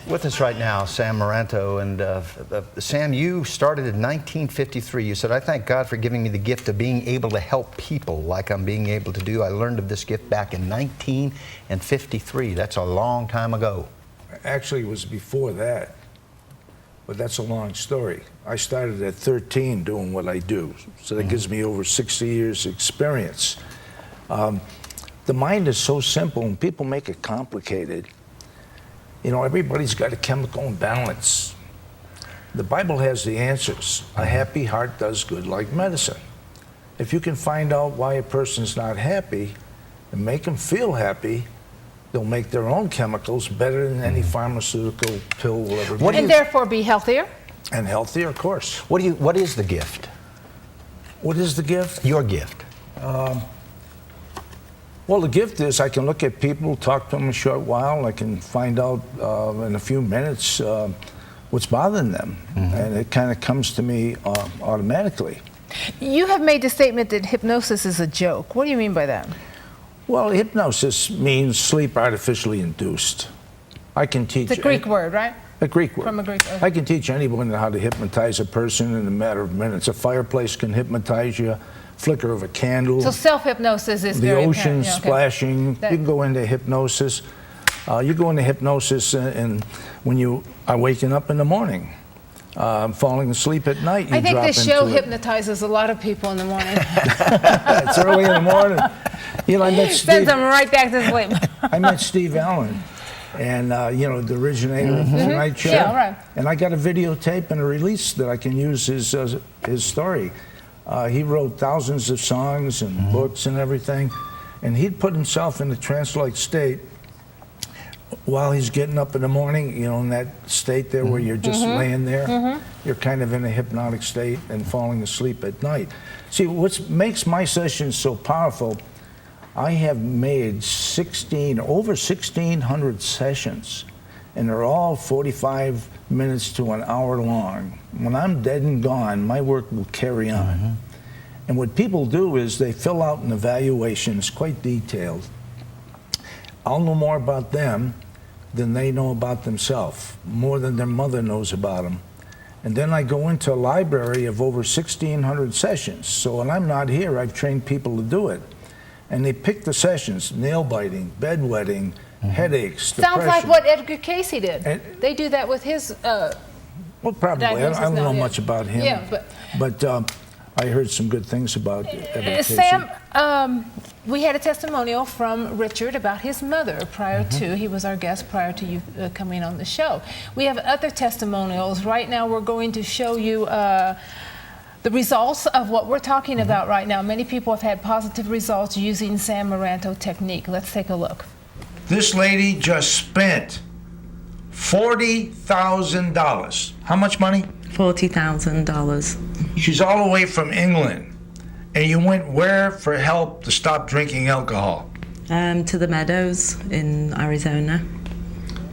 With us right now, Sam Meranto. And Sam, you started in 1953. You said, I thank God for giving me the gift of being able to help people like I'm being able to do. I learned of this gift back in 1953. That's a long time ago. Actually, it was before that, but that's a long story. I started at 13 doing what I do, so that gives me over 60 years experience. The mind is so simple, and people make it complicated. You know, everybody's got a chemical imbalance. The Bible has the answers. A happy heart does good like medicine. If you can find out why a person's not happy and make them feel happy, they'll make their own chemicals better than any pharmaceutical pill will ever be. And therefore be healthier? And healthier, of course. What is the gift? What is the gift? Your gift. Well, the gift is I can look at people, talk to them a short while. I can find out in a few minutes what's bothering them. And it kind of comes to me automatically. You have made the statement that hypnosis is a joke. What do you mean by that? Well, hypnosis means sleep artificially induced. I can teach... It's a Greek word, right? A Greek word. From a Greek word. I can teach anyone how to hypnotize a person in a matter of minutes. A fireplace can hypnotize you, flicker of a candle. So self-hypnosis is very the ocean apparent. Yeah, okay. splashing. You can go into hypnosis. You go into hypnosis and when you are waking up in the morning, falling asleep at night, you I think drop this show into hypnotizes a lot of people in the morning. It's early in the morning. You know, I met Steve. Sends them right back to sleep. I met Steve Allen, and you know, the originator of the Tonight Show. Yeah, right. And I got a videotape and a release that I can use his story. He wrote thousands of songs and books and everything, and he'd put himself in a trance-like state while he's getting up in the morning, you know, in that state there where you're just laying there. You're kind of in a hypnotic state and falling asleep at night. See, what makes my sessions so powerful, I have made over 1,600 sessions, and they're all 45 minutes to an hour long. When I'm dead and gone, my work will carry on. And what people do is they fill out an evaluation. It's quite detailed. I'll know more about them than they know about themselves, more than their mother knows about them. And then I go into a library of over 1,600 sessions. So when I'm not here, I've trained people to do it. And they pick the sessions: nail biting, bedwetting, headaches, depression. Sounds like what Edgar Casey did. They do that with his well, probably. I don't know much about him. Yeah, but I heard some good things about Edgar Casey. Sam, we had a testimonial from Richard about his mother prior to, he was our guest prior to you coming on the show. We have other testimonials. Right now we're going to show you the results of what we're talking about right now. Many people have had positive results using Sam Meranto technique. Let's take a look. This lady just spent $40,000. How much money? $40,000. She's all the way from England. And you went where for help to stop drinking alcohol? To the Meadows in Arizona.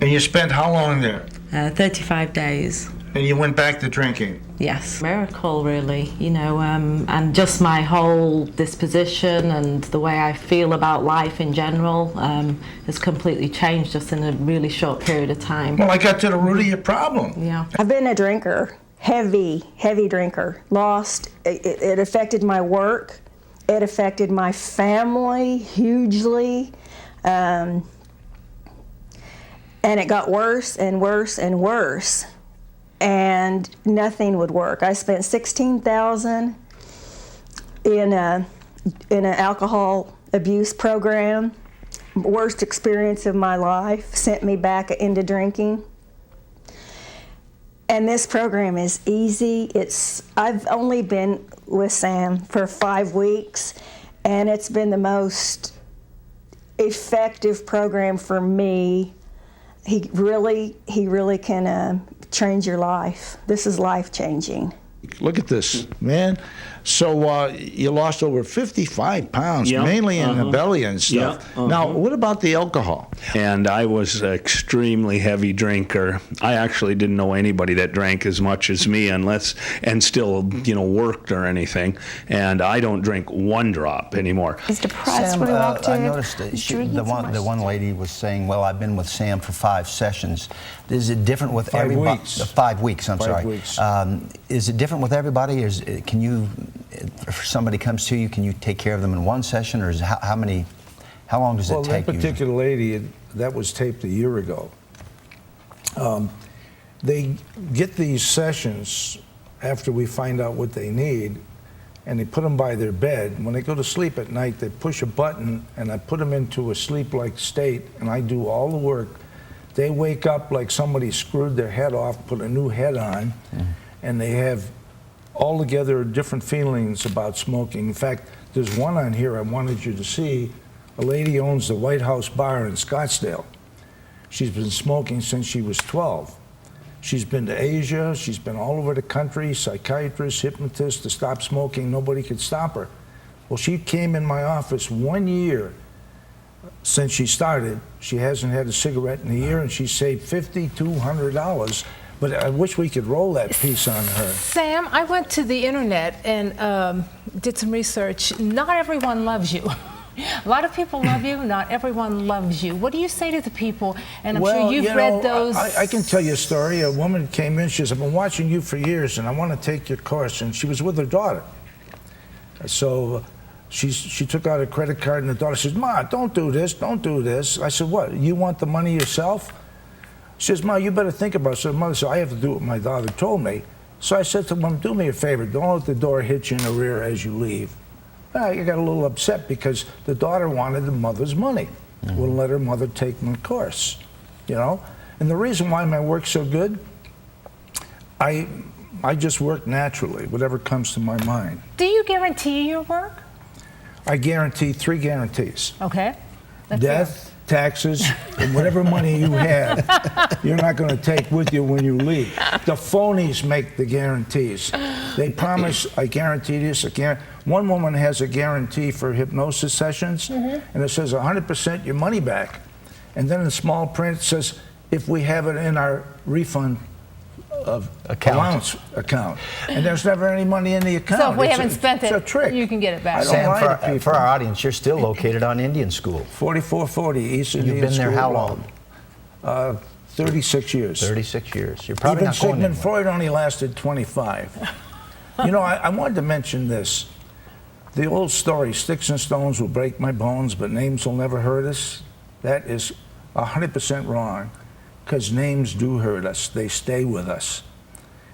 And you spent how long there? 35 days. And you went back to drinking? Yes. Miracle, really, you know, and just my whole disposition and the way I feel about life in general has completely changed just in a really short period of time. Well, I got to the root of your problem. Yeah. I've been a drinker, heavy drinker. It affected my work. It affected my family hugely. And it got worse and worse and worse. And nothing would work. I spent $16,000 in an alcohol abuse program. Worst experience of my life. Sent me back into drinking. And this program is easy. I've only been with Sam for 5 weeks, and it's been the most effective program for me. He really can change your life. This is life-changing. Look at this, man. So you lost over 55 pounds, Yeah, mainly in the belly and stuff. Yeah, Now, what about the alcohol? And I was an extremely heavy drinker. I actually didn't know anybody that drank as much as me, and still, worked or anything. And I don't drink one drop anymore. He's depressed Sam, when he walked in. I noticed that He's drinking the so much. one lady was saying, well, I've been with Sam for 5 sessions. Is it different with 5 everybody? weeks. 5 weeks, I'm 5 sorry. weeks. Is it different with everybody? Can you, if somebody comes to you, can you take care of them in one session, or how long does it take? That particular lady, that was taped a year ago. They get these sessions after we find out what they need, and they put them by their bed. When they go to sleep at night, they push a button, and I put them into a sleep-like state, and I do all the work. They wake up like somebody screwed their head off, put a new head on, and they have altogether different feelings about smoking. In fact, there's one on here I wanted you to see. A lady owns the White House Bar in Scottsdale. She's been smoking since she was 12. She's been to Asia, she's been all over the country, psychiatrists, hypnotists to stop smoking. Nobody could stop her. Well, she came in my office 1 year since she started. She hasn't had a cigarette in a year, and she saved $5,200. But I wish we could roll that piece on her. Sam, I went to the internet and did some research. Not everyone loves you. A lot of people love you, not everyone loves you. What do you say to the people? And I'm sure you've read those. I can tell you a story. A woman came in, she says, I've been watching you for years and I want to take your course. And she was with her daughter. So she took out a credit card and the daughter says, Ma, don't do this, don't do this. I said, what, you want the money yourself? She says, Ma, you better think about it. So mother said, I have to do what my daughter told me. So I said to Mom, do me a favor, don't let the door hit you in the rear as you leave. I got a little upset because the daughter wanted the mother's money. Wouldn't let her mother take my course, And the reason why my work's so good, I just work naturally, whatever comes to my mind. Do you guarantee your work? I guarantee 3 guarantees. Okay. Death, taxes, and whatever money you have, you're not going to take with you when you leave. The phonies make the guarantees. They promise, I guarantee this, One woman has a guarantee for hypnosis sessions, and it says 100% your money back. And then in small print it says, if we have it in our refund of allowance account. And there's never any money in the account. So if we haven't spent it, it's a trick. you can get it back. I don't Sam, lie to people. for our audience, you're still located on Indian School. 4440 East Indian You've been there School how Road. long? 36 years. 36 years. You're probably Even not going Sigmund anywhere. Freud only lasted 25. I wanted to mention this. The old story, sticks and stones will break my bones, but names will never hurt us. That is 100% wrong, because names do hurt us. They stay with us.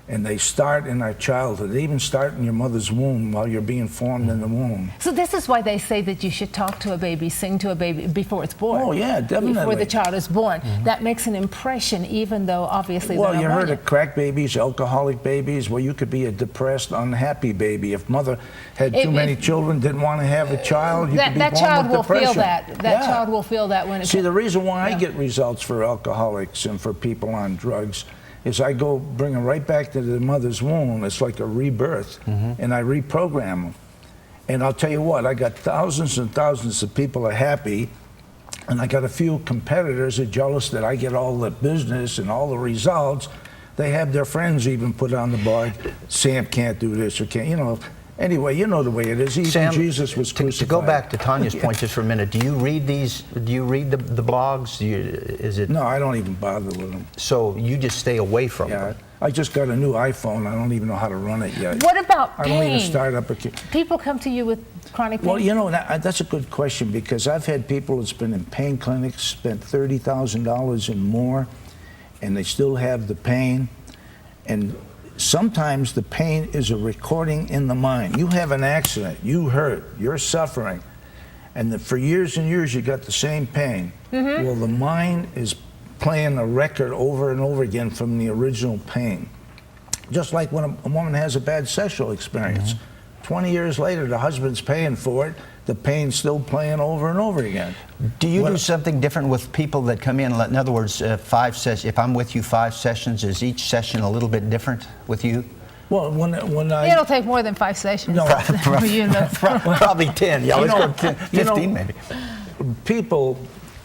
And they start in our childhood. They even start in your mother's womb while you're being formed in the womb. So this is why they say that you should talk to a baby, sing to a baby before it's born. Oh, yeah, definitely. Before the child is born. That makes an impression, even though obviously Well, they're you not heard born of crack babies, alcoholic babies. Well, you could be a depressed, unhappy baby. If mother had too many children, didn't want to have a child, you could be that born child with will depression. feel that. That Yeah. child will feel that when it's... See, the reason why I get results for alcoholics and for people on drugs is I go bring them right back to the mother's womb. It's like a rebirth, and I reprogram them. And I'll tell you what, I got thousands and thousands of people are happy, and I got a few competitors are jealous that I get all the business and all the results. They have their friends even put on the board, Sam can't do this or can't, Anyway, you know the way it is. Even Sam, Jesus was crucified. To go back to Tanya's point just for a minute, do you read these? Do you read the blogs? Is it? No, I don't even bother with them. So you just stay away from Yeah, them. I just got a new iPhone. I don't even know how to run it yet. What about I pain? don't even start up a People come to you with chronic pain? Well, that's a good question, because I've had people that's been in pain clinics, spent $30,000 and more, and they still have the pain. And sometimes the pain is a recording in the mind. You have an accident, you hurt, you're suffering, and for years and years you got the same pain. Well, the mind is playing a record over and over again from the original pain. Just like when a woman has a bad sexual experience. 20 years later, the husband's paying for it, the pain's still playing over and over again. Do you do something different with people that come in? In other words, 5 sessions. If I'm with you 5 sessions, is each session a little bit different with you? Well, when I It'll take more than 5 sessions. No. for you to- Probably 10. Yeah, let's You go know, 10, you know, 15 maybe. people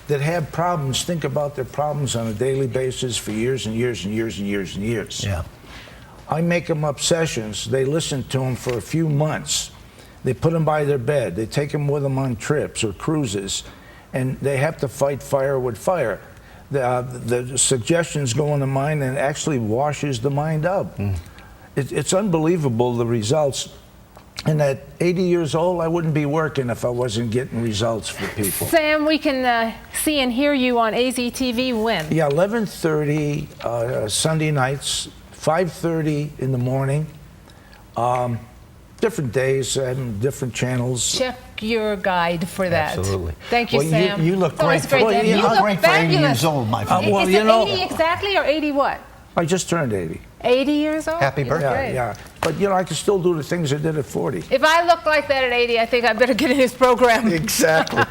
that have problems think about their problems on a daily basis for years and years and years and years and years. Yeah. I make them up sessions. They listen to them for a few months. They put them by their bed. They take them with them on trips or cruises, and they have to fight fire with fire. The suggestions go in the mind and it actually washes the mind out. It's unbelievable, the results. And at 80 years old, I wouldn't be working if I wasn't getting results for people. Sam, we can see and hear you on AZTV when? Yeah, 11:30 Sunday nights, 5:30 in the morning. Different days and different channels. Check your guide for that. Absolutely. Thank you, Well, Sam. you look It's always great. to have You you. look look great for 80 fabulous. years old, my friend. well, Is you it know- 80 exactly or 80 what? I just turned 80. 80 years old? Happy You look birthday. great. Yeah. But you know, I can still do the things I did at 40. If I look like that at 80, I think I better get in his program. Exactly.